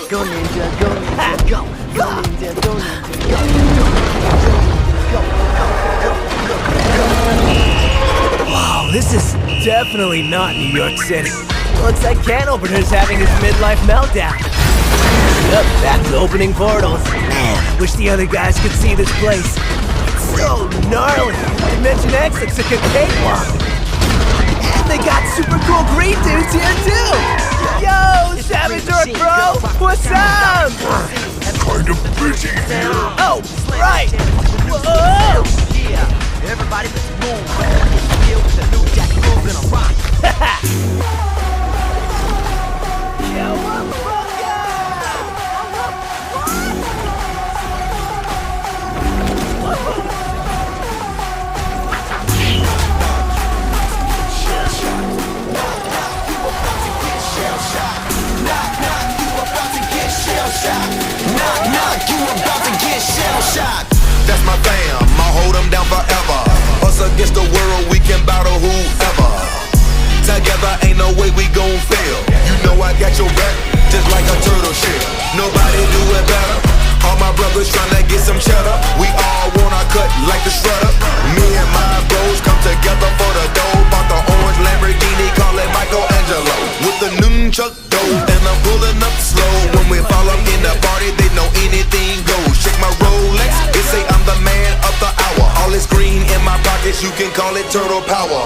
Go ninja, go ninja, go. Go ninja, go ninja, go. Wow, this is definitely not New York City. Looks like Can Opener's having his midlife meltdown. Yep, back to opening portals. Man, I wish the other guys could see this place. It's so gnarly. Dimension X looks like a cakewalk. And they got super cool green dudes here too. Yo, Savage Orc Bro, what's up? Kind of busy here. Oh, right. Whoa. Yeah, everybody let's move. Here with the new Jack Move gonna rock. That's my fam, I'll hold them down forever. Us against the world, we can battle whoever. Together ain't no way we gon' fail. You know I got your back, just like a turtle shell. Nobody do it better. All my brothers tryna get some cheddar. We all wanna cut like the shredder. Me and my bros come together for the dough. Bought the orange Lamborghini, call it Michelangelo. With the nunchuck dough, and I'm pulling up slow. When we fall up in the party, they know anything goes. Check my Rolex, they say I'm the man of the hour. All this green in my pockets, you can call it turtle power.